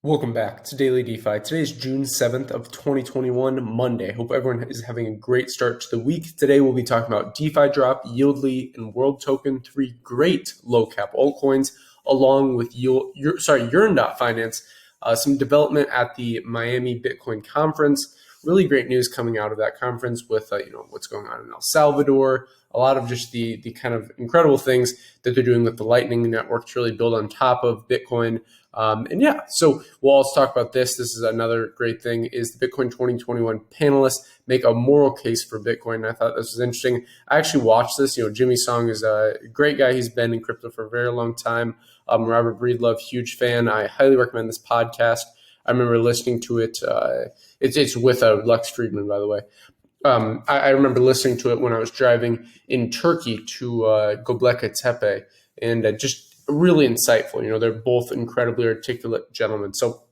Welcome back to Daily DeFi. Today is June 7th of 2021, Monday. Hope everyone is having a great start to the week. Today we'll be talking about DefiDrop, Yieldy, and World Token, three great low-cap altcoins, along with Yearn.Finance, some development at the Miami Bitcoin conference. Really great news coming out of that conference with what's going on in El Salvador, a lot of just the kind of incredible things that they're doing with the Lightning Network to really build on top of Bitcoin. So we'll also talk about this. This is another great thing is the Bitcoin 2021 panelists make a moral case for Bitcoin. I thought this was interesting. I actually watched this. Jimmy Song is a great guy. He's been in crypto for a very long time. Robert Breedlove, huge fan. I highly recommend this podcast. I remember listening to it. It's with Lex Friedman, by the way. I remember listening to it when I was driving in Turkey to Göbekli Tepe, and just really insightful. They're both incredibly articulate gentlemen. So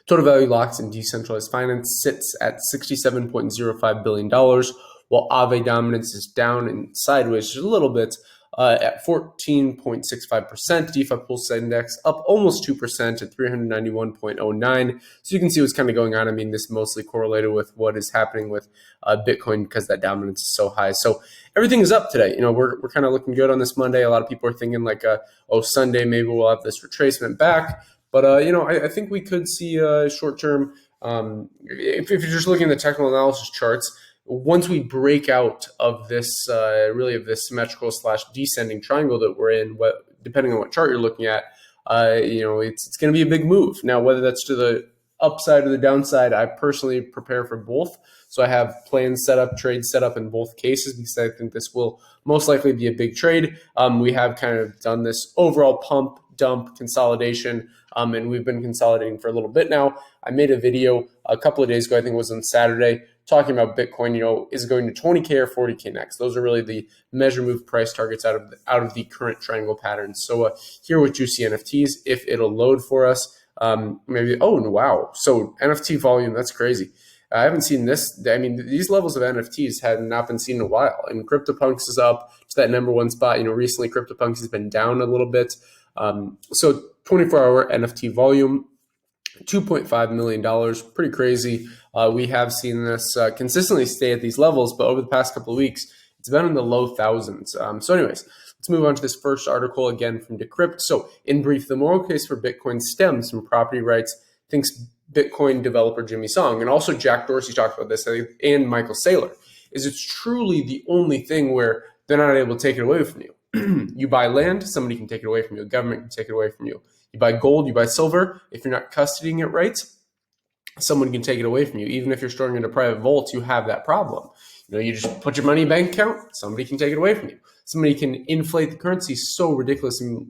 total value locked in decentralized finance sits at $67.05 billion, while Aave dominance is down and sideways just a little bit at 14.65%. DeFi Pulse Index up almost 2% at 391.09. So you can see what's kind of going on. I mean, this mostly correlated with what is happening with Bitcoin because that dominance is so high. So everything is up today. We're kind of looking good on this Monday. A lot of people are thinking like, Sunday, maybe we'll have this retracement back. But, I think we could see short term, if you're just looking at the technical analysis charts, once we break out of this, of this symmetrical / descending triangle that we're in, depending on what chart you're looking at, it's going to be a big move. Now, whether that's to the upside or the downside, I personally prepare for both. So I have plans set up, trades set up in both cases because I think this will most likely be a big trade. We have kind of done this overall pump, dump, consolidation, and we've been consolidating for a little bit now. I made a video a couple of days ago, I think it was on Saturday, talking about Bitcoin, is it going to 20K or 40K next? Those are really the measure move price targets out of the current triangle patterns. So here with Juicy NFTs, if it'll load for us, maybe, oh, wow. So NFT volume, that's crazy. I haven't seen this. I mean, these levels of NFTs have not been seen in a while. And CryptoPunks is up to that number one spot. Recently CryptoPunks has been down a little bit. So 24-hour NFT volume, $2.5 million, pretty crazy. We have seen this consistently stay at these levels, but over the past couple of weeks, it's been in the low thousands. So anyways, let's move on to this first article again from Decrypt. So in brief, the moral case for Bitcoin stems from property rights, thinks Bitcoin developer Jimmy Song, and also Jack Dorsey talked about this, and Michael Saylor, is it's truly the only thing where they're not able to take it away from you. You buy land, somebody can take it away from you. The government can take it away from you. You buy gold, you buy silver. If you're not custodying it right, someone can take it away from you. Even if you're storing it in a private vault, you have that problem. You just put your money in a bank account, somebody can take it away from you. Somebody can inflate the currency so ridiculously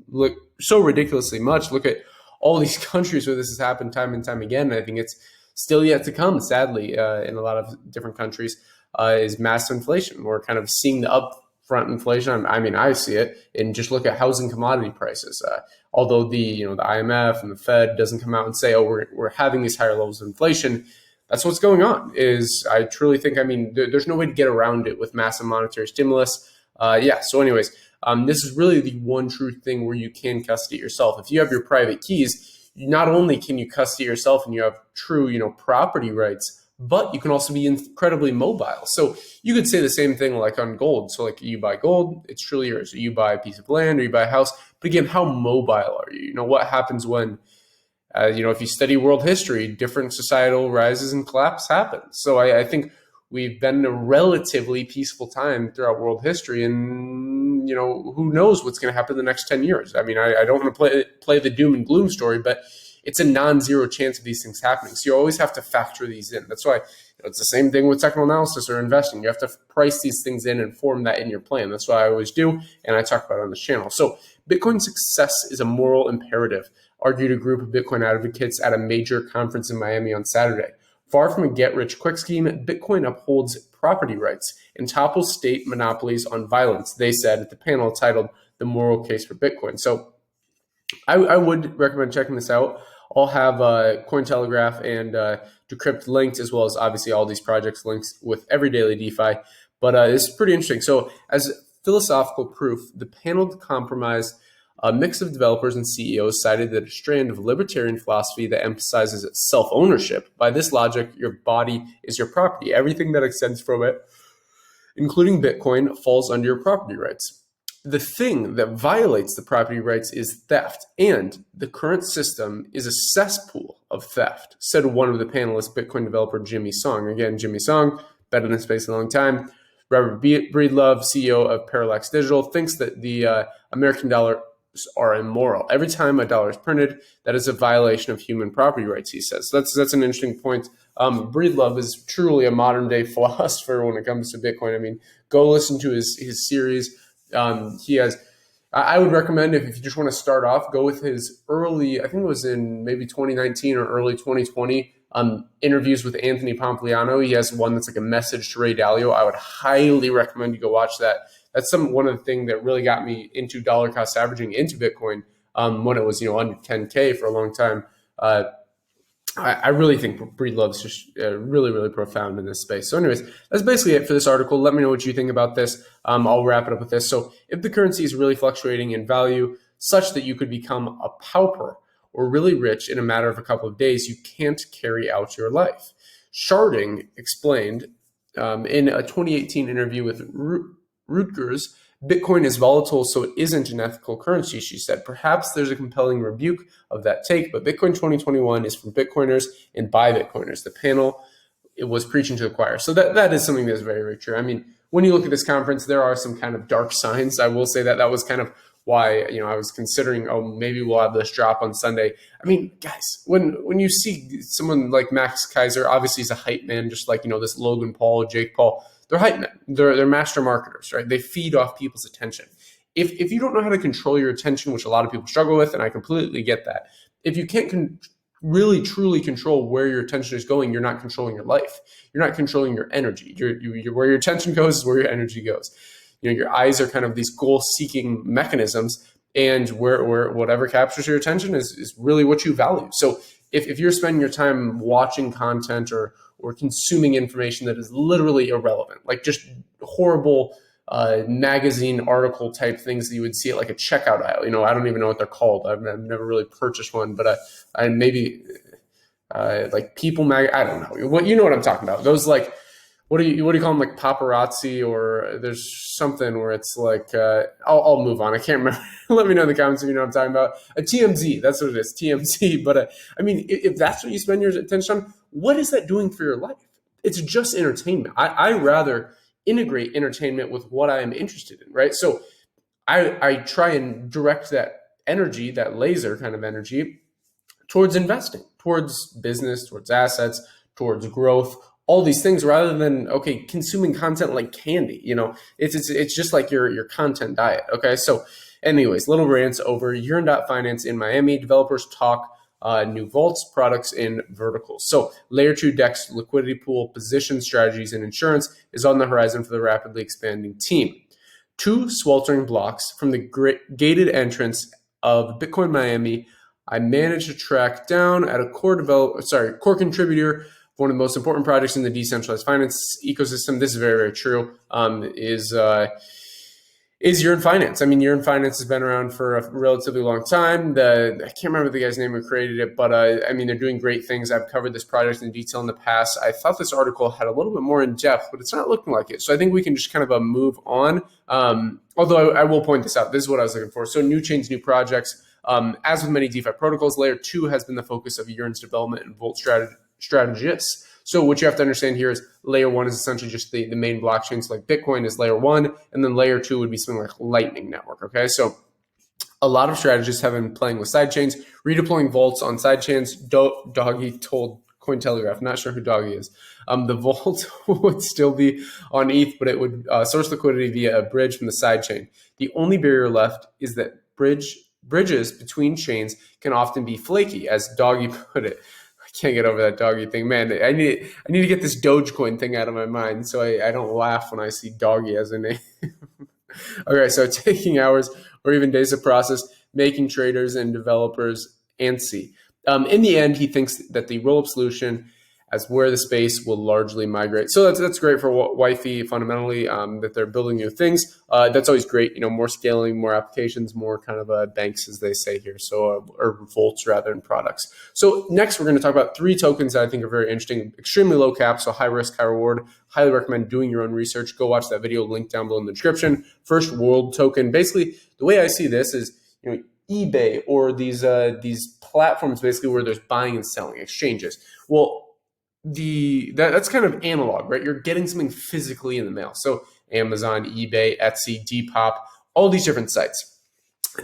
much. Look at all these countries where this has happened time and time again. I think it's still yet to come, sadly, in a lot of different countries, is massive inflation. We're kind of seeing the upfront inflation. I mean, I see it, and just look at housing commodity prices. Although the IMF and the Fed doesn't come out and say, oh, we're having these higher levels of inflation, that's what's going on. I truly think, there's no way to get around it with massive monetary stimulus. So anyways, this is really the one true thing where you can custody yourself. If you have your private keys, not only can you custody yourself and you have true, property rights, but you can also be incredibly mobile. So you could say the same thing like on gold. So like you buy gold, it's truly yours. You buy a piece of land or you buy a house. But again, how mobile are you? What happens when, if you study world history, different societal rises and collapse happen. So I think we've been in a relatively peaceful time throughout world history, and who knows what's going to happen in the next 10 years. I don't want to play the doom and gloom story, but it's a non-zero chance of these things happening. So you always have to factor these in. That's why it's the same thing with technical analysis or investing. You have to price these things in and form that in your plan. That's what I always do, and I talk about it on this channel. So Bitcoin success is a moral imperative, argued a group of Bitcoin advocates at a major conference in Miami on Saturday. Far from a get-rich-quick scheme, Bitcoin upholds property rights and topples state monopolies on violence, they said at the panel titled The Moral Case for Bitcoin. So I would recommend checking this out. I'll have Cointelegraph and Decrypt linked, as well as obviously all these projects links with every daily DeFi. But it's pretty interesting. So as philosophical proof, the panel compromised A mix of developers and CEOs cited that a strand of libertarian philosophy that emphasizes self-ownership. By this logic, your body is your property. Everything that extends from it, including Bitcoin, falls under your property rights. The thing that violates the property rights is theft, and the current system is a cesspool of theft, said one of the panelists, Bitcoin developer Jimmy Song. Again, Jimmy Song, been in this space a long time. Robert Breedlove, CEO of Parallax Digital, thinks that the American dollar are immoral. Every time a dollar is printed, that is a violation of human property rights, he says. So that's an interesting point. Breedlove is truly a modern day philosopher when it comes to Bitcoin. I mean, go listen to his series. He has, I would recommend if you just want to start off, go with his early, I think it was in maybe 2019 or early 2020, interviews with Anthony Pompliano. He has one that's like a message to Ray Dalio. I would highly recommend you go watch that. That's one of the things that really got me into dollar cost averaging into Bitcoin when it was under 10K for a long time. I really think Breedlove's just really, really profound in this space. So anyways, that's basically it for this article. Let me know what you think about this. I'll wrap it up with this. So if the currency is really fluctuating in value such that you could become a pauper or really rich in a matter of a couple of days, you can't carry out your life. Sharding explained in a 2018 interview with Rutgers, Bitcoin is volatile, so it isn't an ethical currency, she said. Perhaps there's a compelling rebuke of that take, but Bitcoin 2021 is for Bitcoiners and by Bitcoiners. The panel, it was preaching to the choir. So that is something that's very, very true. I mean, when you look at this conference, there are some kind of dark signs. I will say that was kind of why I was considering, maybe we'll have this drop on Sunday. I mean, guys, when you see someone like Max Kaiser, obviously he's a hype man, just like this Logan Paul, Jake Paul. They're hype men. They're master marketers, right? They feed off people's attention. If you don't know how to control your attention, which a lot of people struggle with, and I completely get that, if you can't really truly control where your attention is going, you're not controlling your life. You're not controlling your energy. You're where your attention goes is where your energy goes. Your eyes are kind of these goal-seeking mechanisms, and where whatever captures your attention is really what you value. So if you're spending your time watching content or consuming information that is literally irrelevant, like just horrible magazine article type things that you would see at like a checkout aisle. I don't even know what they're called. I've never really purchased one, but I maybe like People Mag. I don't know what what I'm talking about. Those like what do you call them, like paparazzi, or there's something where it's like I'll move on. I can't remember. Let me know in the comments if you know what I'm talking about. A TMZ, that's what it is, TMZ. But I mean, if that's what you spend your attention on, what is that doing for your life? It's just entertainment. I rather integrate entertainment with what I am interested in, right? So I try and direct that energy, that laser kind of energy, towards investing, towards business, towards assets, towards growth, all these things, rather than consuming content like candy. It's just like your content diet. Okay, so anyways, little rants over. Yearn.Finance in Miami, developers talk new vaults, products, and verticals. So layer 2 DEX liquidity pool, position strategies, and insurance is on the horizon for the rapidly expanding team. 2 sweltering blocks from the gated entrance of Bitcoin Miami, I managed to track down at a core contributor, one of the most important projects in the decentralized finance ecosystem. This is very, very true. Is Yearn.Finance. I mean, Yearn.Finance has been around for a relatively long time. I can't remember the guy's name who created it, but I mean, they're doing great things. I've covered this project in detail in the past. I thought this article had a little bit more in depth, but it's not looking like it. So I think we can just kind of move on. Although I will point this out. This is what I was looking for. So new chains, new projects. As with many DeFi protocols, layer 2 has been the focus of Yearn's development and vault strategists. So what you have to understand here is layer 1 is essentially just the main blockchain. So like Bitcoin is layer 1, and then layer 2 would be something like Lightning Network. Okay, so a lot of strategists have been playing with sidechains, redeploying vaults on sidechains. Doggy told Cointelegraph, not sure who Doggy is. The vault would still be on ETH, but it would source liquidity via a bridge from the sidechain. The only barrier left is that bridges between chains can often be flaky, as Doggy put it. Can't get over that Doggy thing, man. I need to get this Dogecoin thing out of my mind so I don't laugh when I see Doggy as a name. Okay, so taking hours or even days to process, making traders and developers antsy. In the end, he thinks that the roll-up solution as where the space will largely migrate. So that's great for YFI fundamentally, that they're building new things. That's always great. More scaling, more applications, more kind of banks, as they say here. So or vaults rather than products. So next, we're going to talk about 3 tokens that I think are very interesting. Extremely low cap, so high risk, high reward. Highly recommend doing your own research. Go watch that video, link down below in the description. First, world token. Basically, the way I see this is, eBay or these platforms basically where there's buying and selling exchanges. Well, that's kind of analog, right? You're getting something physically in the mail. So Amazon, eBay, Etsy, Depop, all these different sites.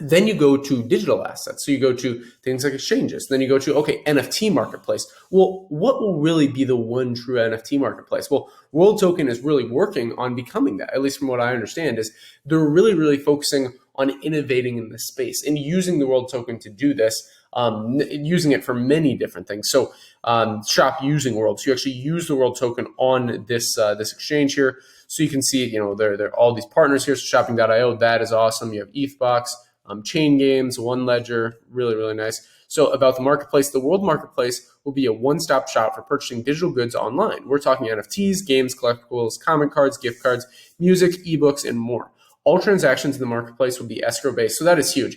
Then you go to digital assets. So you go to things like exchanges. Then you go to, NFT marketplace. Well, what will really be the one true NFT marketplace? Well, World Token is really working on becoming that, at least from what I understand, is they're really, really focusing on innovating in this space and using the World Token to do this, using it for many different things. So shop using World. So you actually use the World Token on this exchange here. So you can see, there are all these partners here. So shopping.io, that is awesome. You have ETHBox, Chain Games, One Ledger, really, really nice. So about the marketplace, the World Marketplace will be a one-stop shop for purchasing digital goods online. We're talking NFTs, games, collectibles, comment cards, gift cards, music, ebooks, and more. All transactions in the marketplace will be escrow-based, so that is huge.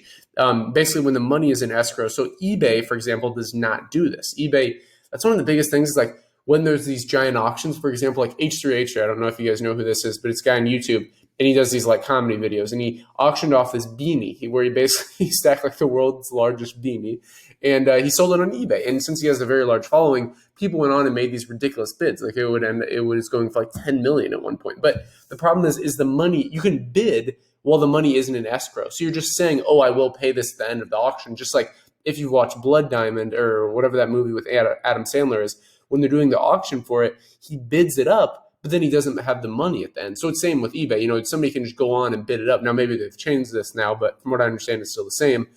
Basically, when the money is in escrow, so eBay, for example, does not do this. eBay, that's one of the biggest things, is like when there's these giant auctions, for example, like H3H, I don't know if you guys know who this is, but it's a guy on YouTube, and he does these like comedy videos, and he auctioned off this beanie where he basically stacked like the world's largest beanie, and he sold it on eBay. And since he has a very large following, people went on and made these ridiculous bids. Like it was going for like 10 million at one point. But the problem is the money, you can bid while the money isn't in escrow. So you're just saying, I will pay this at the end of the auction. Just like if you've watched Blood Diamond or whatever that movie with Adam Sandler is, when they're doing the auction for it, he bids it up, but then he doesn't have the money at the end. So it's same with eBay. Somebody can just go on and bid it up. Now, maybe they've changed this now, but from what I understand, it's still the same.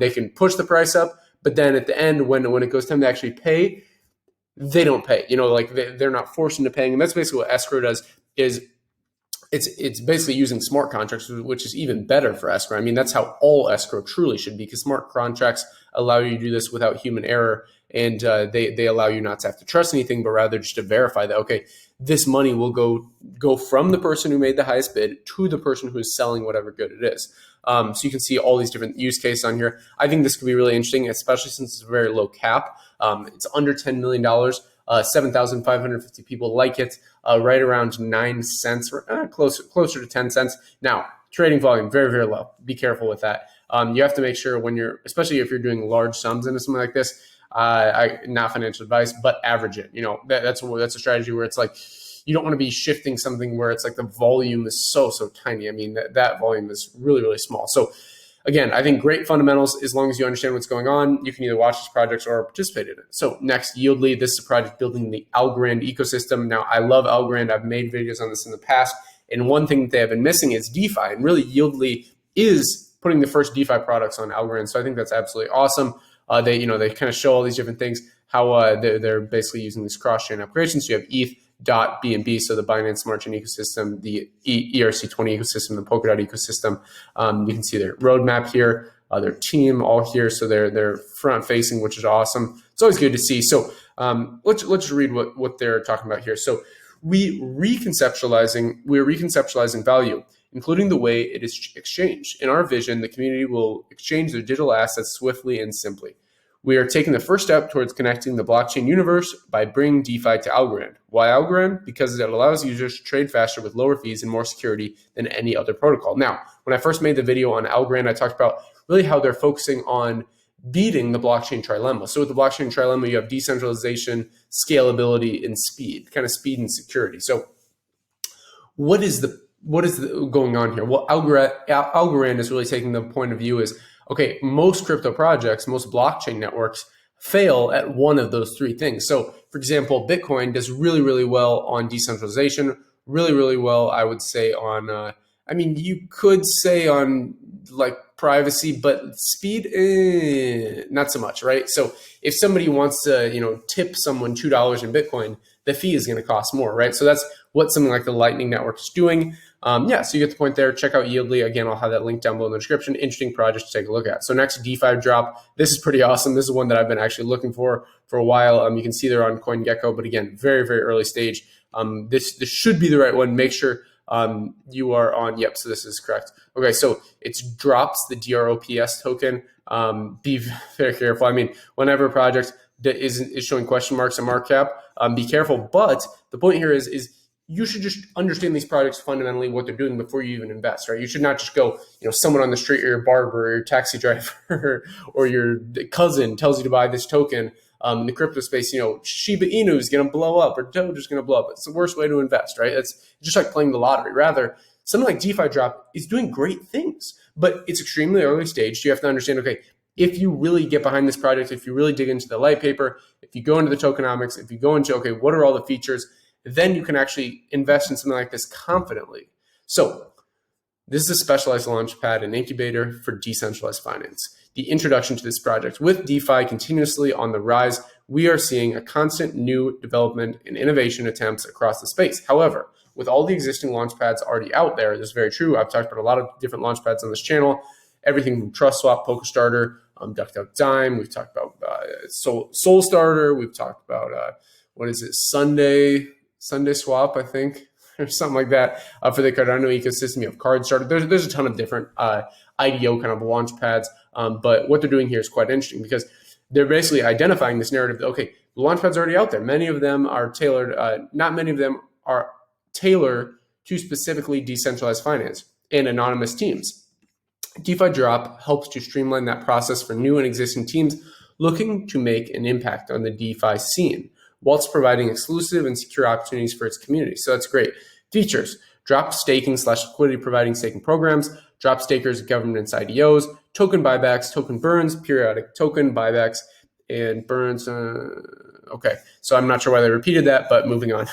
They can push the price up, but then at the end, when it goes time to actually pay, they don't pay. They're not forced into paying. And that's basically what escrow does, is it's basically using smart contracts, which is even better for escrow. I mean, that's how all escrow truly should be, because smart contracts allow you to do this without human error. And they allow you not to have to trust anything, but rather just to verify that, this money will go from the person who made the highest bid to the person who is selling whatever good it is. So you can see all these different use cases on here. I think this could be really interesting, especially since it's a very low cap. It's under $10 million. 7,550 people like it, right around 9 cents, or closer to 10 cents. Now, trading volume, very, very low. Be careful with that. You have to make sure especially if you're doing large sums into something like this, not financial advice, but average it. That's a strategy where it's like, you don't want to be shifting something where it's like the volume is so tiny. I mean, that volume is really, really small. So again, I think great fundamentals. As long as you understand what's going on, you can either watch these projects or participate in it. So next, Yieldy. This is a project building the Algorand ecosystem. Now, I love Algorand. I've made videos on this in the past. And one thing that they have been missing is DeFi. And really, Yieldy is putting the first DeFi products on Algorand. So I think that's absolutely awesome. They kind of show all these different things, how they're basically using these cross-chain applications. So you have ETH.BNB, so the Binance Smart Chain ecosystem, the ERC20 ecosystem, the Polkadot ecosystem. You can see their roadmap here, their team all here. So they're front-facing, which is awesome. It's always good to see. So let's read what they're talking about here. So we're reconceptualizing value, including the way it is exchanged. In our vision, the community will exchange their digital assets swiftly and simply. We are taking the first step towards connecting the blockchain universe by bringing DeFi to Algorand. Why Algorand? Because it allows users to trade faster with lower fees and more security than any other protocol. Now, when I first made the video on Algorand, I talked about really how they're focusing on beating the blockchain trilemma. So with the blockchain trilemma, you have decentralization, scalability, and speed, kind of speed and security. So what is going on here? Well, Algorand is really taking the point of view is, most crypto projects, most blockchain networks fail at one of those three things. So for example, Bitcoin does really, really well on decentralization, really, really well, I would say on, you could say on like privacy, but speed, not so much, right? So if somebody wants to, tip someone $2 in Bitcoin, the fee is going to cost more, right? So that's what something like the Lightning Network is doing. Yeah, so you get the point there. Check out Yieldy. Again, I'll have that link down below in the description. Interesting project to take a look at. So next, DefiDrop. This is pretty awesome. This is one that I've been actually looking for a while. You can see they're on CoinGecko, but again, very, very early stage. This should be the right one. Make sure you are on. Yep, so this is correct. Okay, so it's drops, the DROPS token. Be very careful. I mean, whenever a project that is showing question marks and market cap, be careful. But the point here is you should just understand these projects fundamentally, what they're doing before you even invest, right? You should not just go, someone on the street or your barber or your taxi driver or your cousin tells you to buy this token in the crypto space, Shiba Inu is going to blow up or Doge is going to blow up. It's the worst way to invest, right? It's just like playing the lottery. Rather, something like DefiDrop is doing great things, but it's extremely early stage. So you have to understand, okay, if you really get behind this project, if you really dig into the light paper, if you go into the tokenomics, if you go into, okay, what are all the features, then you can actually invest in something like this confidently. So this is a specialized launchpad and incubator for decentralized finance. The introduction to this project. With DeFi continuously on the rise, we are seeing a constant new development and innovation attempts across the space. However, with all the existing launchpads already out there, this is very true. I've talked about a lot of different launchpads on this channel, everything from TrustSwap, PokerStarter, DuckDuckDime. We've talked about SoulStarter. We've talked about, Sunday Swap, I think, or something like that for the Cardano ecosystem. You have CardStarter. There's a ton of different IDO kind of launch pads. But what they're doing here is quite interesting because they're basically identifying this narrative that, okay, the launch pads are already out there. Many of them are tailored. Not many of them are tailored to specifically decentralized finance and anonymous teams. DefiDrop helps to streamline that process for new and existing teams looking to make an impact on the DeFi scene, whilst providing exclusive and secure opportunities for its community. So that's great. Features: drop staking / liquidity providing staking programs, drop stakers, governance IDOs, token buybacks, token burns, periodic token buybacks, and burns. Okay, so I'm not sure why they repeated that, but moving on.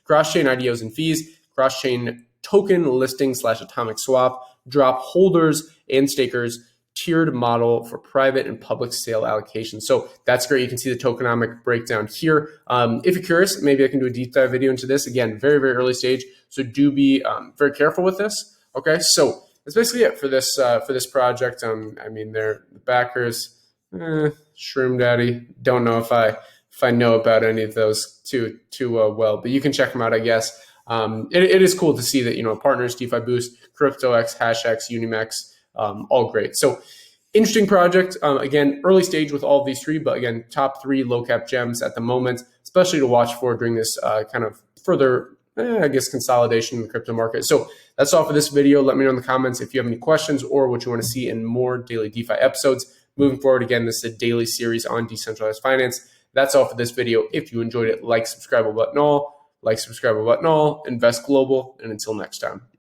Cross-chain IDOs and fees, cross-chain token listing / atomic swap, drop holders and stakers, tiered model for private and public sale allocation. So that's great. You can see the tokenomic breakdown here. If you're curious, maybe I can do a deep dive video into this. Again, very, very early stage. So do be very careful with this. Okay, so that's basically it for this project. I mean, they're the backers. Shroom Daddy. Don't know if I know about any of those too well, but you can check them out, I guess. It is cool to see that, partners, DeFi Boost, CryptoX, HashX, Unimex, all great. So interesting project. Again, early stage with all of these three, but again, top 3 low cap gems at the moment, especially to watch for during this kind of further, consolidation in the crypto market. So that's all for this video. Let me know in the comments if you have any questions or what you want to see in more daily DeFi episodes. Moving forward, again, this is a daily series on decentralized finance. That's all for this video. If you enjoyed it, like, subscribe button all, invest global, and until next time.